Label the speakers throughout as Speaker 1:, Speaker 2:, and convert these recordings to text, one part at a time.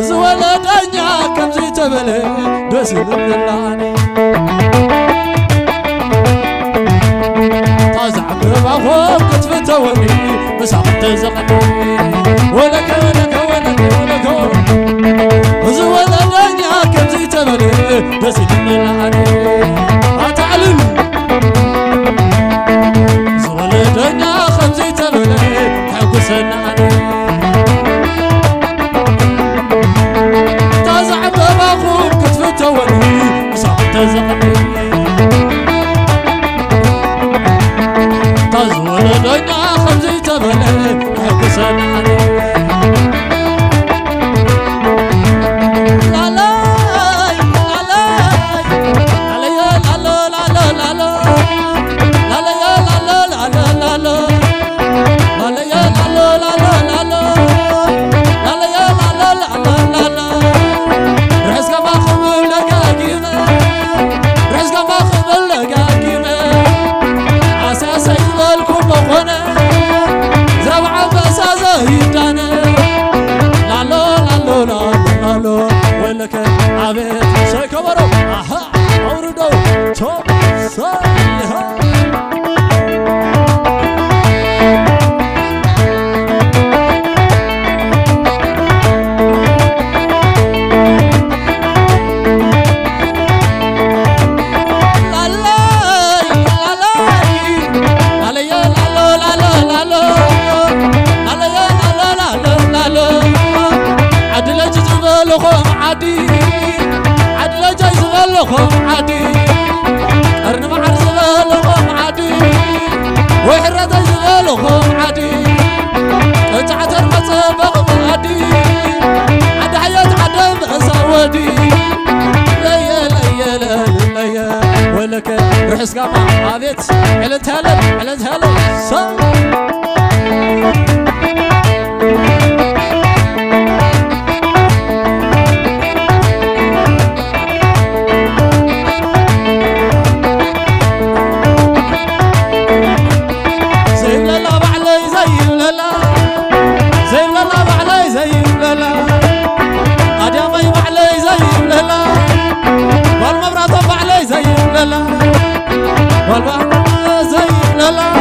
Speaker 1: زولدنيا كم زي تبلي دس للاني طازع بباخوم كتفتوني مساق تزقني ولك زولدنيا كم زي تبلي دس للاني اتعلم زولدنيا كم زي تبلي حقسنا تزقني تزول الدنيا خمزي تبلي حقسنا لا لا لا لا لا لا لا لا لا ولك عبيد سيكبروا اها اوردوا توب صالحا عدل جاي زغلكم عادي قرن معر زغلكم عادي وحرة زغلكم عادي اتعتر مصبغكم عادي عد حياة عدم أسودي ليا ليا ليا ولك رحس قاما عابيت علنت هلل صار والبحر زي لالا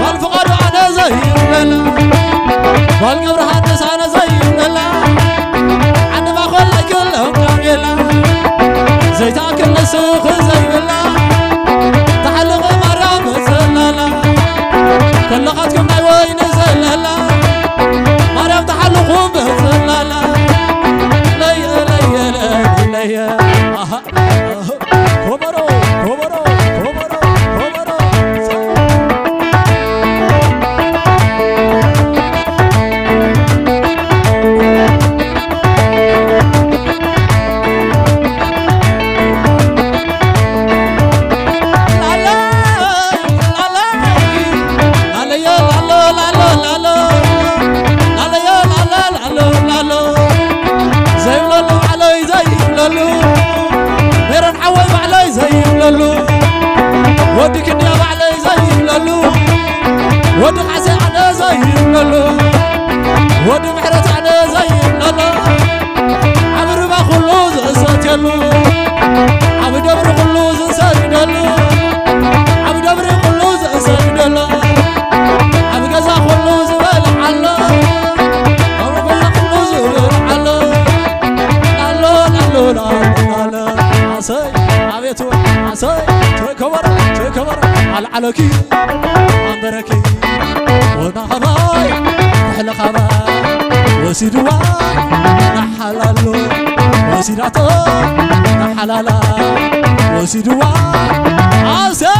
Speaker 1: والفقر أنا زي لالا والقبر حدث أنا زي لالا عند ما خل كلهم كاملا زي تاكل السوق زي لالا تحلق مرام زي لالا كلقتكم ناي وين زي لالا مرام تحلقهم زي لالا ليا ليا ليا اها كبروا ودك النيابة علي زي لالو ودك عسى على زي لالو ودك محرت على زي لالو عبر ما خلوز ساتيلو عبر دبر خلوز ساتيلو عبر دبر خلوز ساتيلو عبر جزا خلوز بالعلا عبر جزا خلوز بالعلا لا عسى عبيتو عسى تكبر على علوكي عندركي ونخباي أحلى خباي وسيدوا نحلالو وسيداتو نحلالا وسيدوا عسى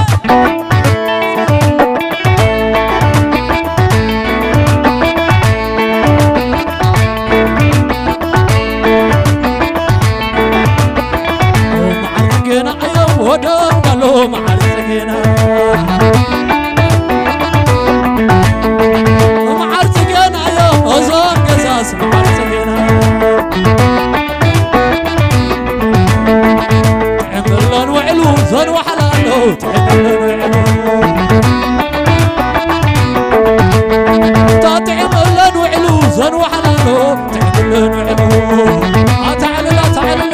Speaker 1: ومعرقنا أيوه ودونا معرقنا ومعرقنا يوم أزور قصص معرقنا تعمل لون وعلو زون وحلالو تعمل لون وعلو أتعلل أتعلل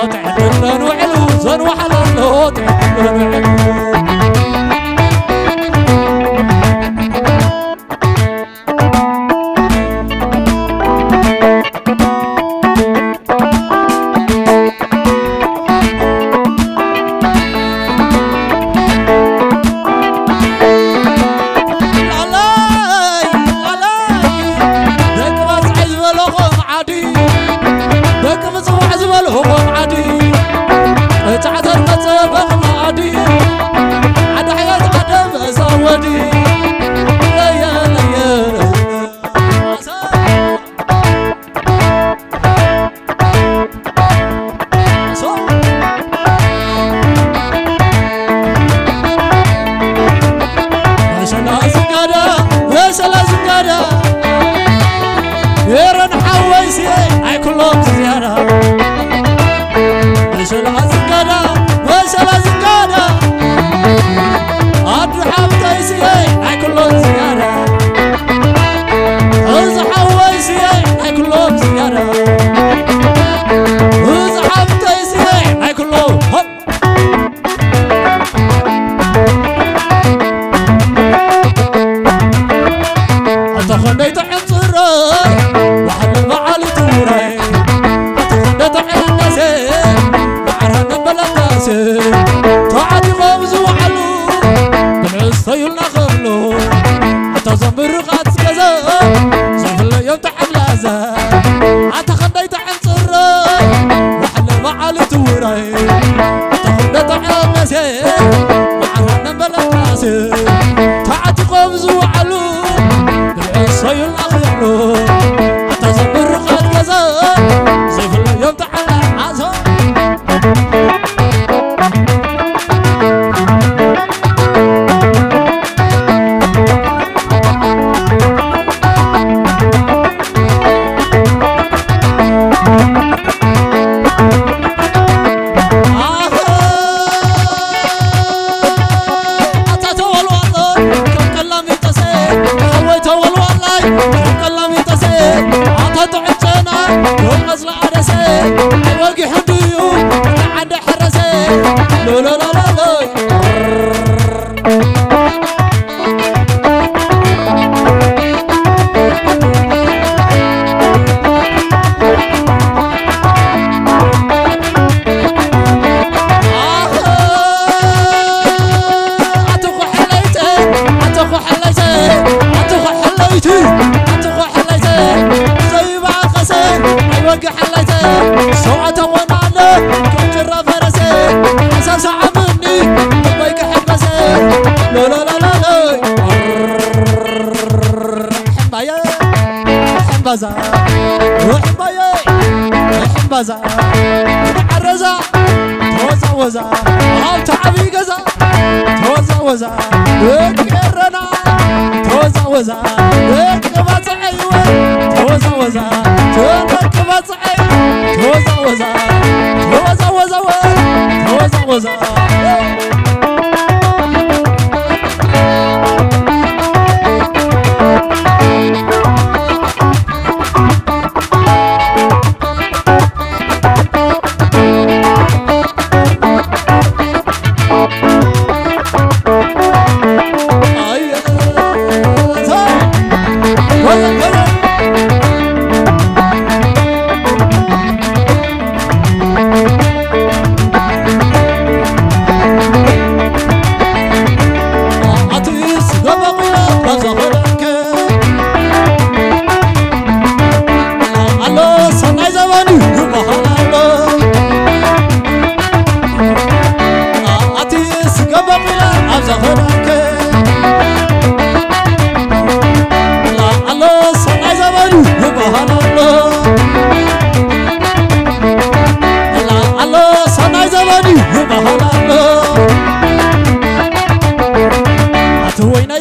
Speaker 1: أتعلل وعلو زن وحلو أتعلل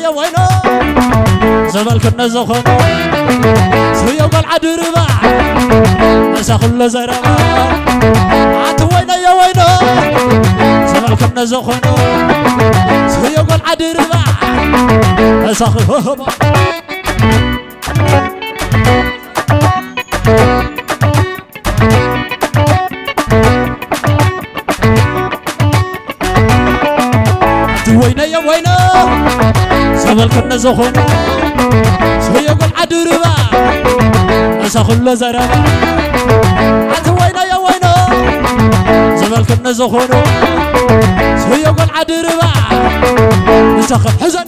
Speaker 1: وعلو
Speaker 2: زمالكنا زخم سويو قال عدربا مسا كل زربا عتوينا يا وينا زمالكنا زخم سويو قال عدربا مسا نزخونه سيقول عدربا أسخل زربا عتوينا يا وينو زمالكم نزخونه سيقول عدربا نسخل حزن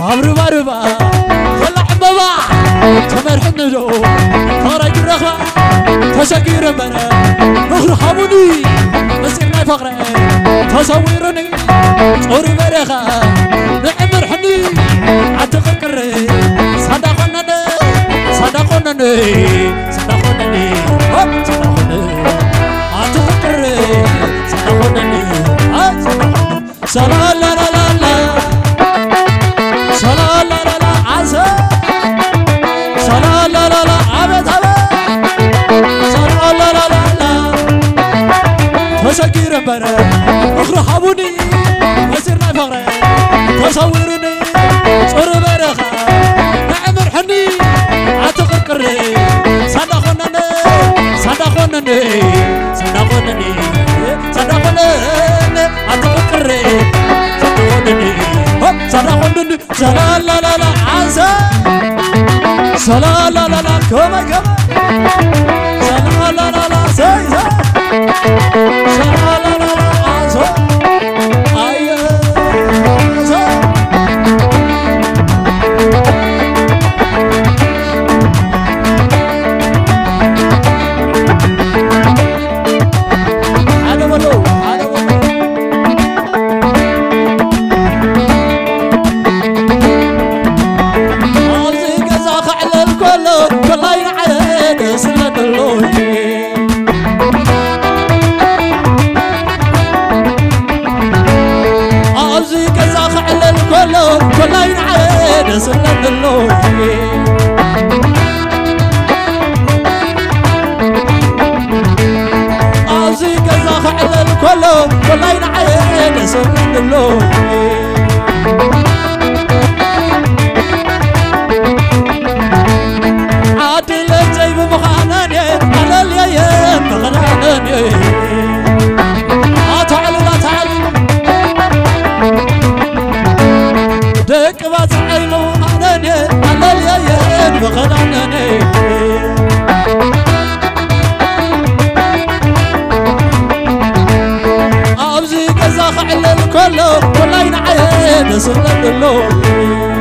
Speaker 2: وابربا ربا طلع بابا تمرح الندو خرج الرخاء تسكير بنا نخر حمودي مسيرنا فقرة تصورني صور برخا نعمر حني عتقرقري صدقنا صدقنا صدقنا عتقرقري صدقنا صدقنا لا لا لا لا صلا لا لا لا عسى صلا لا لا لا عبد صلا لا لا لا لا تسكير برا أخر حبوني مسيرنا فقرة تصورني صور برخا نعمر حني عتقرقري صدقنا صدقنا صدقنا صدقنا عتقرقري صدقنا صدقنا صلا لا لا لا عسى صلا لا لا لا كما كما صلا لا لا لا سي صلا لا لا لا عسى أيه كلين عيد سلم اللوحي أزي كذا خعل الكل كلين عيد سلم اللوحي عادل جيب مخانني على اليم مخانني تعال لا تعال دك بس عينو أناني على اليين بخلانني أبزي كذا خعل الكل كلين عين سلم اللوحي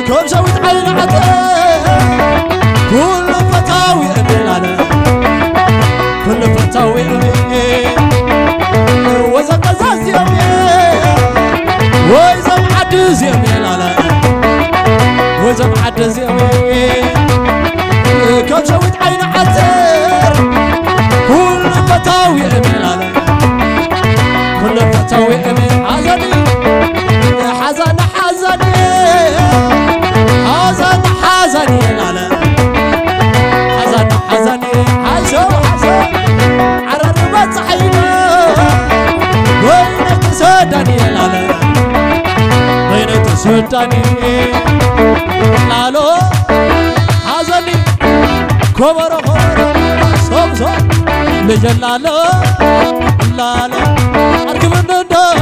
Speaker 2: كم شويت عين عطا كل فتاوي أمين على كل فتاوي أمين وإذا قزاز يمين وإذا معدز يمين على وإذا معدز يمين كم شويت عين عطا كل فتاوي أمين على كل فتاوي أمين عزني حزن حزني حزن حزني لا حزن حزني حزن حزن عرر بصحينا وين تسودني لا وين تسودني لالو حزني كبر كبر صوب صوب لجلالو لالو أركب الندى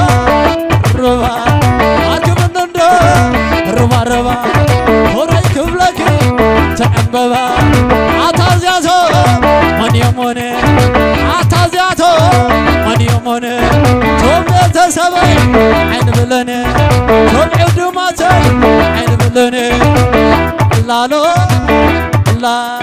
Speaker 2: ربا أركب النندو ربا ربا هراي كبلك تعببا عتازياتو من يوموني عتازياتو من يوموني توم يتسبي عين بلني توم عدوماتي عين بلني لالو لا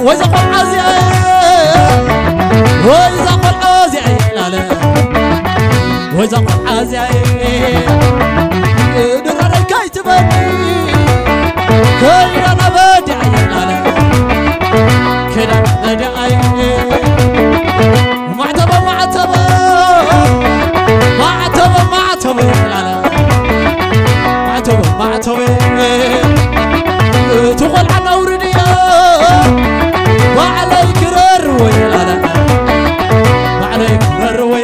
Speaker 2: وإذا قل عزيز وإذا قل عزيز وإذا قل عزيز نرى كي تبني كيدا نبدعي كيدا نبدعي معتبة معتبة معتبة معتبة معتبة معتبة تقول عنا ورديا وعليك رروي وعليك رروي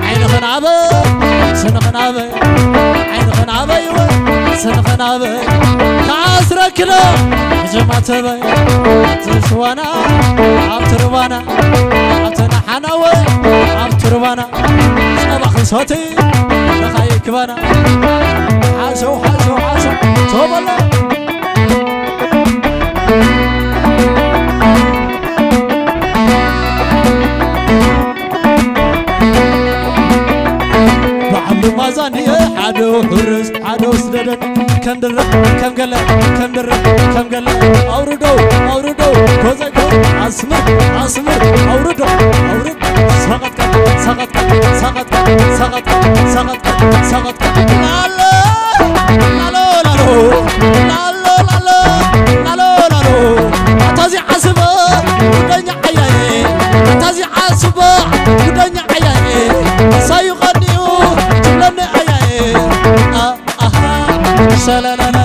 Speaker 2: عين خنابة سن خنابة عين خنابة سن خنابة كعسرك لا جمع تبي تشوانا عبتروانا عبتنا حناوي عبتروانا صباح صوتي نخايك بانا حاسو حاسو حاسو توبلا مازاني حدو حرس حدو سددن كم در كم قلا كم در كم قلا أوردو أوردو كوزاكو أسمر أسمر أوردو أورد سقط سقط سقط سقط سقط سقط لالو لالو لالو لالو لالو لالو لالو تازي عصبة ودنيا عياني تازي عصبة ودنيا عياني سيغنيو جملة عياني سلا لا لا لا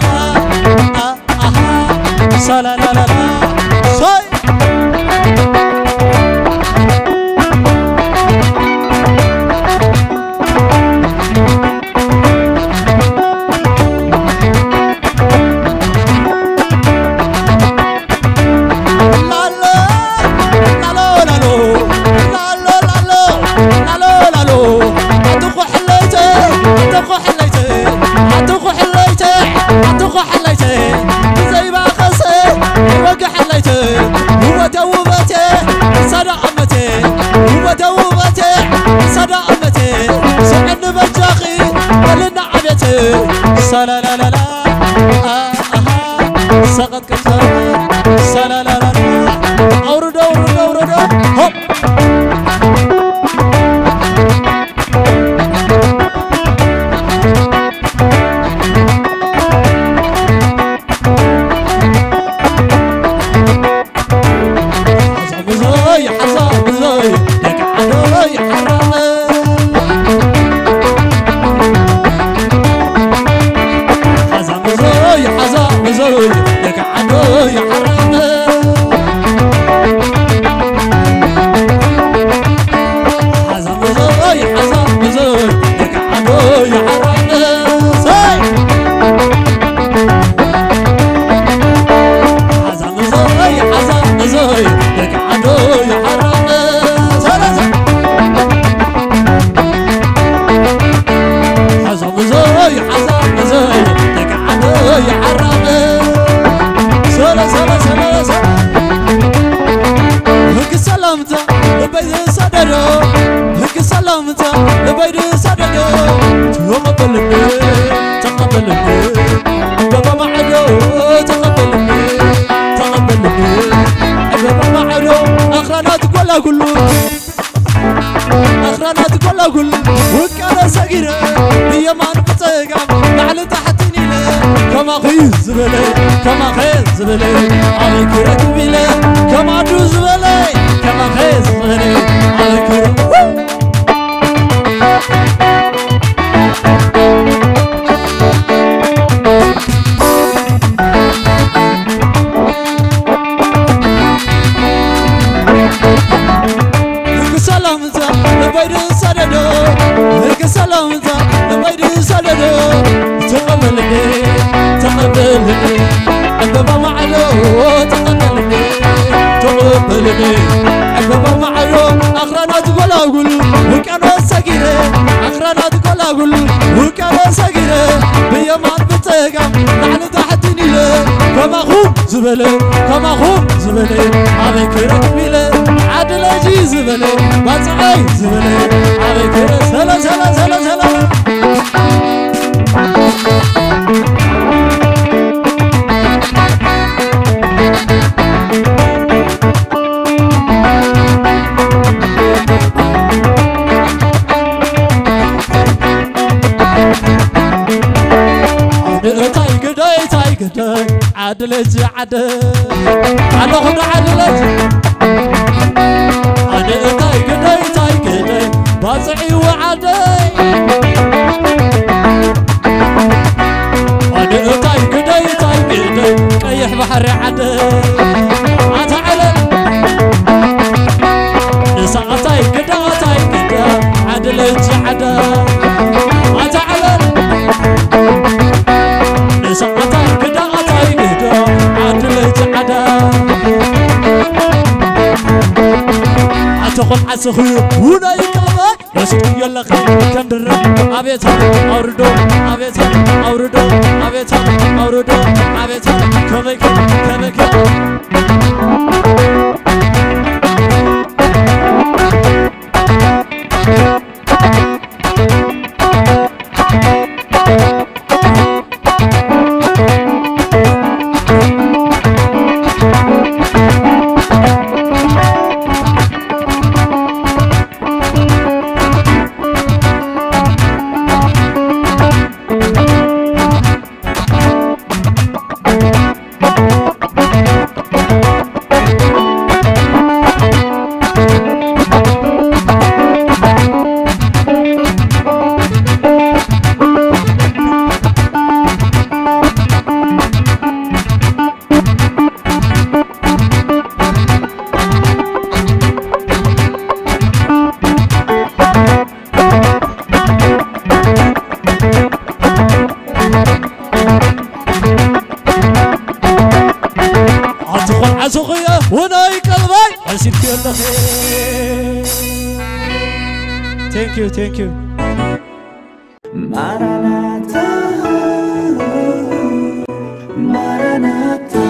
Speaker 2: سلا لا لا لا سوي سلا لا لا لا سقط كسر سلا لا لا لا أورد أورد أورد هوب حزام زوي لك عدوي حرام لك عدو يا حرام حزم زوي لك عدو يا حرام حزم زوي لك عدو يا حرام حزم زوي لك عدو يا حرام سلا سلا سلا سلا هك سلامتا لبيد صدرو هك سلامتا لبيد صدرو تقبلني بابا معدو تقبلني بابا معدو أخرانات كله أخرانات كله وكانا صغيرة هي ما نبتقى نعل تحتني له كما خيز بلي كما خيز بلي عليك ركبي له كما دوز بلي كما خيز بلي عليك ركبي تقبلني عبابا معلو تقبلني تقبلني عبابا معلو أخرانا تقول أقول وكانوا ساقيرة أخرانا تقول أقول وكانوا ساقيرة بيمان بتقام نحن تحتني له كما خوم زبلة كما خوم زبلة عليك ركبيله عدل أجي زبلة باتعي زبلة عليك سلا سلا سلا سلا عدلت عدل أنا خد عدلت أنا تاي كداي بازعي وعدي أنا تاي كداي كيح بحر عدل أتعلم نساء تاي كدا عدلت عدل أتعلم نساء تاي كدا عدلت عدا عتقل عسخي ونا يكما يسكي يلا خي كندر أبيت أوردو أبيت أوردو أبيت أوردو أبيت كمك عسخية وناي قلبي أسير في الخير. Thank you. Maranatha, Maranatha.